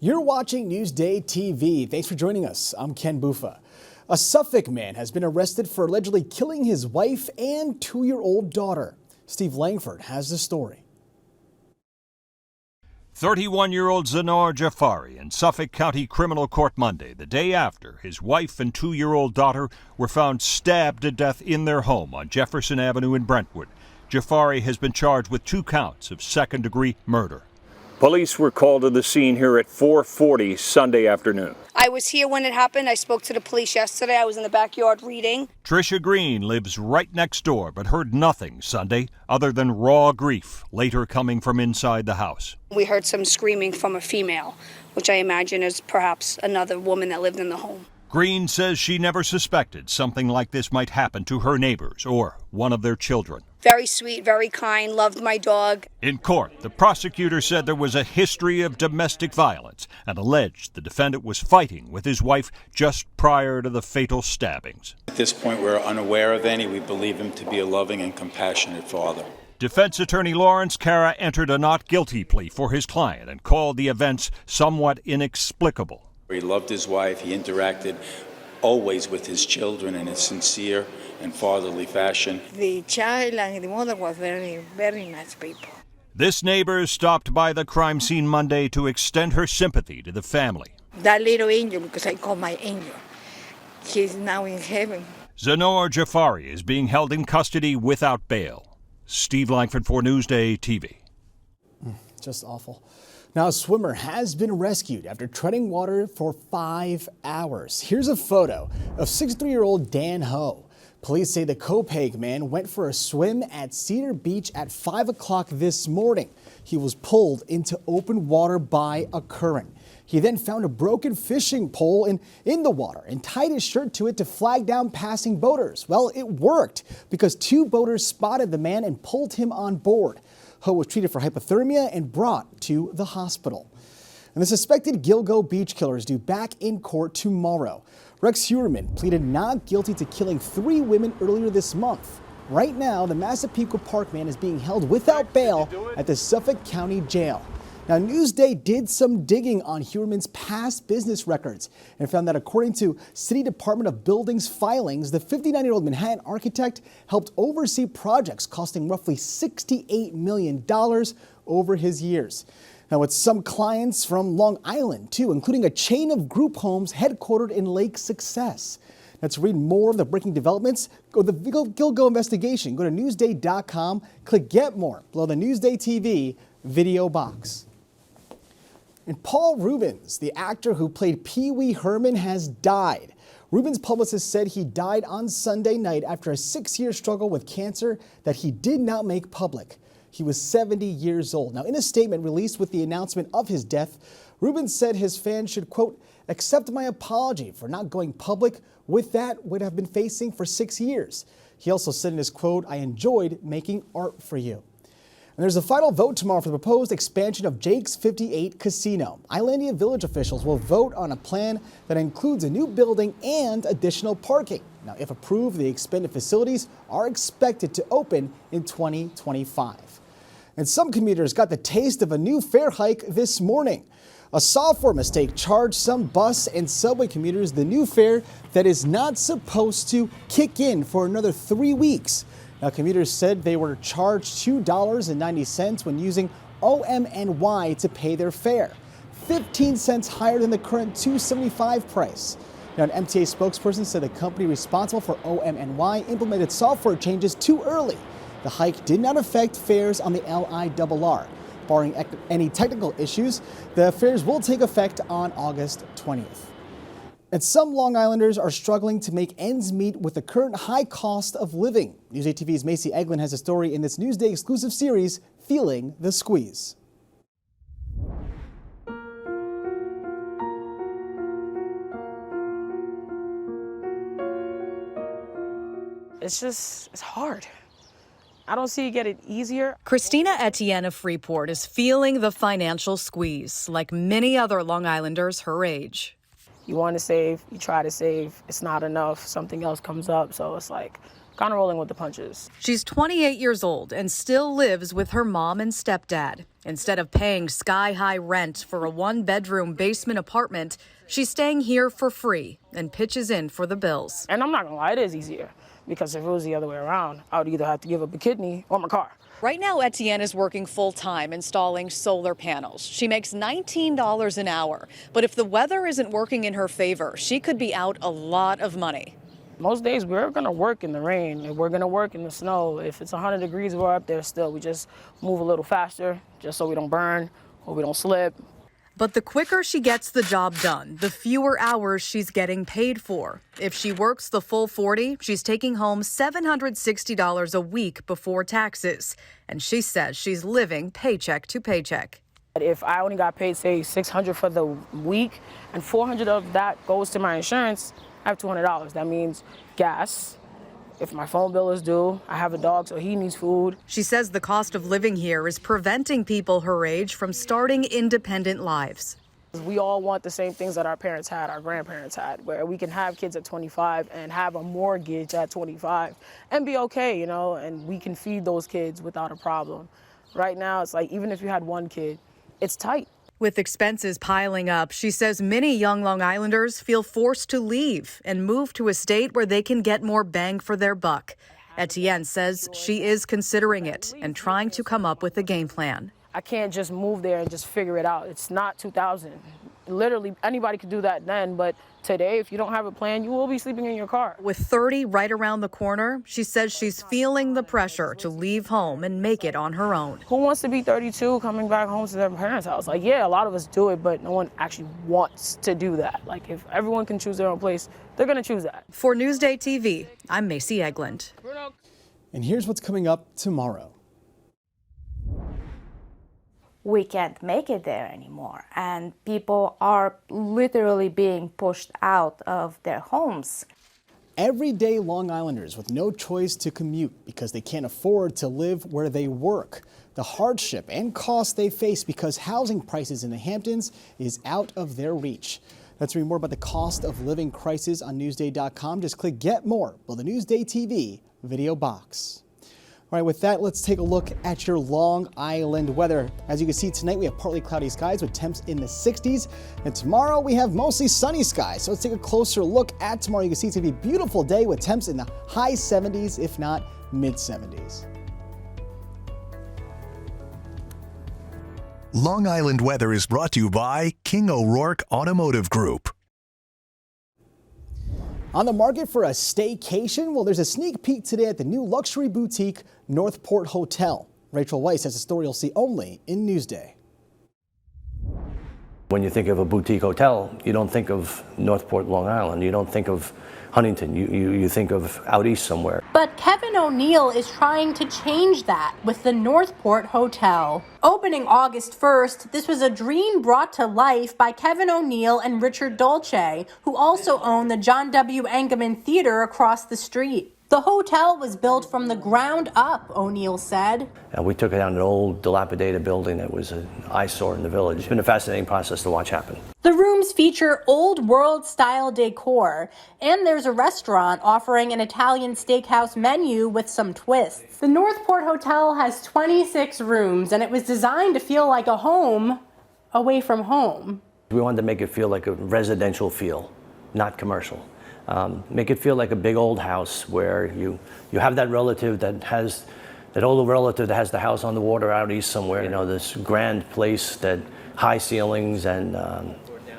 You're watching Newsday TV. Thanks for joining us. I'm Ken Bufa. A Suffolk man has been arrested for allegedly killing his wife and 2-year-old daughter. Steve Langford has the story. 31-year-old Zanor Jafari in Suffolk County Criminal Court Monday, the day after his wife and 2-year-old daughter were found stabbed to death in their home on Jefferson Avenue in Brentwood. Jafari has been charged with 2 counts of second-degree murder. Police were called to the scene here at 4:40 Sunday afternoon. I was here when it happened. I spoke to the police yesterday. I was in the backyard reading. Tricia Green lives right next door but heard nothing Sunday other than raw grief later coming from inside the house. We heard some screaming from a female, which I imagine is perhaps another woman that lived in the home. Green says she never suspected something like this might happen to her neighbors or one of their children. Very sweet, very kind, loved my dog. In court, the prosecutor said there was a history of domestic violence and alleged the defendant was fighting with his wife just prior to the fatal stabbings. At this point, we're unaware of any. We believe him to be a loving and compassionate father. Defense attorney Lawrence Cara entered a not guilty plea for his client and called the events somewhat inexplicable. He loved his wife. He interacted always with his children in a sincere and fatherly fashion. The child and the mother were very, very nice people. This neighbor stopped by the crime scene Monday to extend her sympathy to the family. That little angel, because I call my angel, he's now in heaven. Zanor Jafari is being held in custody without bail. Steve Langford for Newsday TV. Just awful. Now, a swimmer has been rescued after treading water for 5 hours. Here's a photo of 63-year-old Dan Ho. Police say the Copeg man went for a swim at Cedar Beach at 5 o'clock this morning. He was pulled into open water by a current. He then found a broken fishing pole in the water and tied his shirt to it to flag down passing boaters. Well, it worked because 2 boaters spotted the man and pulled him on board. Ho was treated for hypothermia and brought to the hospital. And the suspected Gilgo beach killer is due back in court tomorrow. Rex Heuermann pleaded not guilty to killing 3 women earlier this month. Right now, the Massapequa Park man is being held without bail at the Suffolk County Jail. Now, Newsday did some digging on Heuermann's past business records and found that according to City Department of Buildings filings, the 59-year-old Manhattan architect helped oversee projects costing roughly $68 million over his years. Now, with some clients from Long Island, too, including a chain of group homes headquartered in Lake Success. Now, to read more of the breaking developments, go to the Gilgo investigation. Go to Newsday.com, click Get More below the Newsday TV video box. And Paul Reubens, the actor who played Pee Wee Herman, has died. Reubens' publicist said he died on Sunday night after a 6-year struggle with cancer that he did not make public. He was 70 years old. Now, in a statement released with the announcement of his death, Reubens said his fans should, quote, accept my apology for not going public with that would have been facing for 6 years. He also said in his quote, I enjoyed making art for you. And there's a final vote tomorrow for the proposed expansion of Jake's 58 Casino. Islandia Village officials will vote on a plan that includes a new building and additional parking. Now, if approved, the expanded facilities are expected to open in 2025. And some commuters got the taste of a new fare hike this morning. A software mistake charged some bus and subway commuters the new fare that is not supposed to kick in for another 3 weeks. Now, commuters said they were charged $2.90 when using OMNY to pay their fare, 15 cents higher than the current $2.75 price. Now, an MTA spokesperson said the company responsible for OMNY implemented software changes too early. The hike did not affect fares on the LIRR. Barring any technical issues, the fares will take effect on August 20th. And some Long Islanders are struggling to make ends meet with the current high cost of living. Newsday TV's Macy Eglin has a story in this Newsday exclusive series, Feeling the Squeeze. It's hard. I don't see it getting easier. Christina Etienne of Freeport is feeling the financial squeeze, like many other Long Islanders her age. You want to save, you try to save, it's not enough, something else comes up, so it's like kind of rolling with the punches. She's 28 years old and still lives with her mom and stepdad. Instead of paying sky-high rent for a one-bedroom basement apartment, she's staying here for free and pitches in for the bills. And I'm not gonna lie, it is easier, because if it was the other way around, I would either have to give up a kidney or my car. Right now, Etienne is working full-time installing solar panels. She makes $19 an hour. But if the weather isn't working in her favor, she could be out a lot of money. Most days we're gonna work in the rain, and we're gonna work in the snow. If it's 100 degrees, we're up there still. We just move a little faster, just so we don't burn or we don't slip. But the quicker she gets the job done, the fewer hours she's getting paid for. If she works the full 40, she's taking home $760 a week before taxes. And she says she's living paycheck to paycheck. If I only got paid, say, $600 for the week, and $400 of that goes to my insurance, I have $200. That means gas. If my phone bill is due, I have a dog, so he needs food. She says the cost of living here is preventing people her age from starting independent lives. We all want the same things that our parents had, our grandparents had, where we can have kids at 25 and have a mortgage at 25 and be okay, you know, and we can feed those kids without a problem. Right now, it's like even if you had one kid, it's tight. With expenses piling up, she says many young Long Islanders feel forced to leave and move to a state where they can get more bang for their buck. Etienne says she is considering it and trying to come up with a game plan. I can't just move there and just figure it out. It's not 2000. Literally, anybody could do that then, but today, if you don't have a plan, you will be sleeping in your car. With 30 right around the corner, she says she's feeling the pressure to leave home and make it on her own. Who wants to be 32 coming back home to their parents' house? Like, yeah, a lot of us do it, but no one actually wants to do that. Like, if everyone can choose their own place, they're going to choose that. For Newsday TV, I'm Macy Eglund. And here's what's coming up tomorrow. We can't make it there anymore, and people are literally being pushed out of their homes. Everyday Long Islanders with no choice to commute because they can't afford to live where they work. The hardship and cost they face because housing prices in the Hamptons is out of their reach. Let's read more about the cost of living crisis on Newsday.com. Just click Get More below the Newsday TV video box. All right, with that, let's take a look at your Long Island weather. As you can see tonight, we have partly cloudy skies with temps in the 60s. And tomorrow we have mostly sunny skies. So let's take a closer look at tomorrow. You can see it's going to be a beautiful day with temps in the high 70s, if not mid 70s. Long Island weather is brought to you by King O'Rourke Automotive Group. On the market for a staycation? Well, there's a sneak peek today at the new luxury boutique Northport Hotel. Rachel Weiss has a story you'll see only in Newsday. When you think of a boutique hotel, you don't think of Northport, Long Island. You don't think of Huntington. You think of out east somewhere. But Kevin O'Neill is trying to change that with the Northport Hotel. Opening August 1st, this was a dream brought to life by Kevin O'Neill and Richard Dolce, who also own the John W. Engelman Theater across the street. The hotel was built from the ground up, O'Neill said. We took it down an old dilapidated building that was an eyesore in the village. It's been a fascinating process to watch happen. The rooms feature old world style decor, and there's a restaurant offering an Italian steakhouse menu with some twists. The Northport Hotel has 26 rooms, and it was designed to feel like a home away from home. We wanted to make it feel like a residential feel, not commercial. Make it feel like a big old house where you have that relative that has, that older relative that has the house on the water out east somewhere, you know, this grand place that high ceilings and,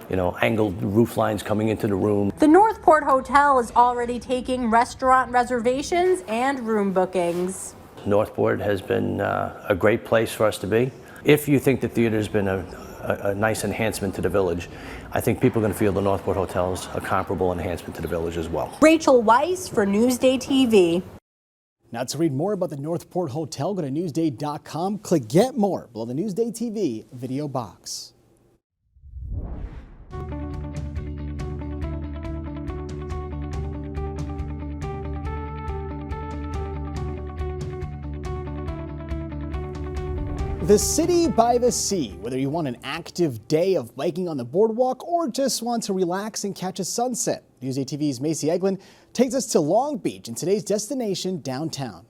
you know, angled roof lines coming into the room. The Northport Hotel is already taking restaurant reservations and room bookings. Northport has been a great place for us to be. If you think the theater's been a nice enhancement to the village, I think people are going to feel the Northport Hotel's a comparable enhancement to the village as well. Rachel Weiss for Newsday TV. Now to read more about the Northport Hotel, go to Newsday.com, click Get More below the Newsday TV video box. The city by the sea. Whether you want an active day of biking on the boardwalk or just want to relax and catch a sunset, Newsday TV's Macy Eglin takes us to Long Beach in today's destination downtown.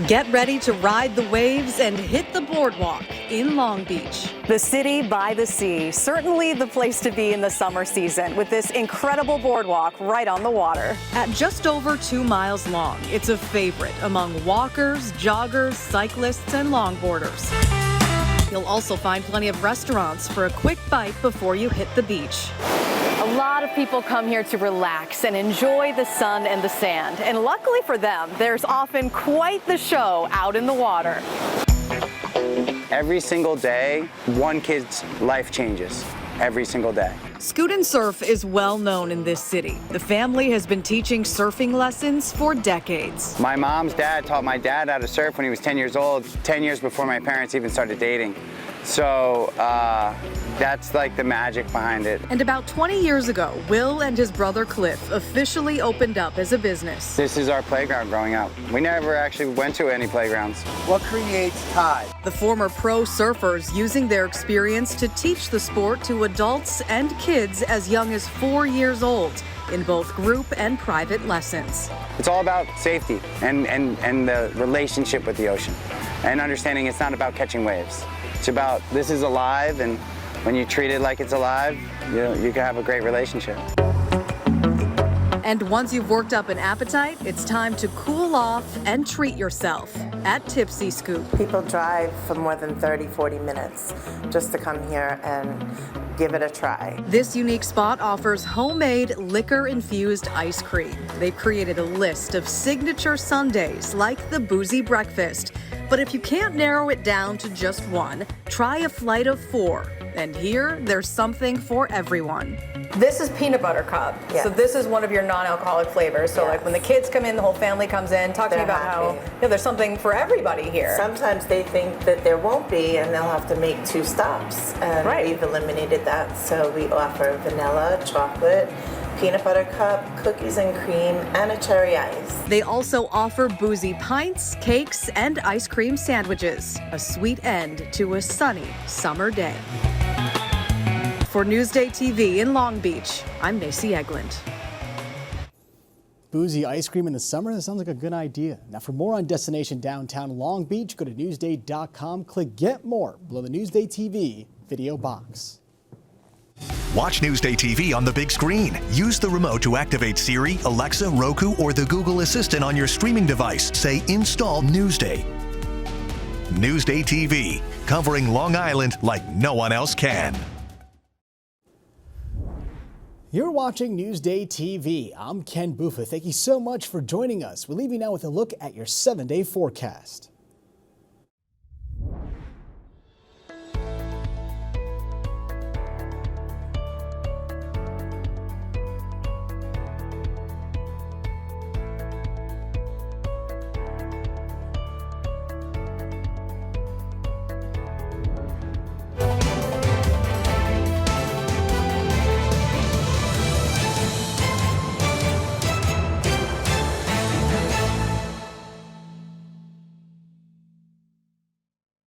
Get ready to ride the waves and hit the boardwalk in Long Beach. The city by the sea, certainly the place to be in the summer season with this incredible boardwalk right on the water. At just over 2 miles long, it's a favorite among walkers, joggers, cyclists, and longboarders. You'll also find plenty of restaurants for a quick bite before you hit the beach. A lot of people come here to relax and enjoy the sun and the sand. And luckily for them, there's often quite the show out in the water. Every single day, one kid's life changes. Every single day. Scoot and Surf is well known in this city. The family has been teaching surfing lessons for decades. My mom's dad taught my dad how to surf when he was 10 years old, 10 years before my parents even started dating. So that's like the magic behind it. And about 20 years ago, Will and his brother Cliff officially opened up as a business. This is our playground growing up. We never actually went to any playgrounds. What creates tide? The former pro surfers using their experience to teach the sport to adults and kids as young as 4 years old in both group and private lessons. It's all about safety and the relationship with the ocean and understanding it's not about catching waves. It's about this is alive, and when you treat it like it's alive, you can have a great relationship. And once you've worked up an appetite, it's time to cool off and treat yourself at Tipsy Scoop. People drive for more than 30, 40 minutes just to come here and give it a try. This unique spot offers homemade liquor-infused ice cream. They've created a list of signature sundaes like the Boozy Breakfast. But if you can't narrow it down to just one, try a flight of 4. And here, there's something for everyone. This is peanut butter cup. Yes. So this is one of your non-alcoholic flavors. So like when the kids come in, the whole family comes in. Talk to me about how there's something for everybody here. Sometimes they think that there won't be, and they'll have to make 2 stops. And we've eliminated that. So we offer vanilla, chocolate, peanut butter cup, cookies and cream, and a cherry ice. They also offer boozy pints, cakes, and ice cream sandwiches. A sweet end to a sunny summer day. For Newsday TV in Long Beach, I'm Macy Eglin. Boozy ice cream in the summer? That sounds like a good idea. Now, for more on Destination Downtown Long Beach, go to Newsday.com, click Get More below the Newsday TV video box. Watch Newsday TV on the big screen. Use the remote to activate Siri, Alexa, Roku, or the Google Assistant on your streaming device. Say, install Newsday. Newsday TV, covering Long Island like no one else can. You're watching Newsday TV. I'm Ken Buffa. Thank you so much for joining us. We'll leave you now with a look at your 7-day forecast.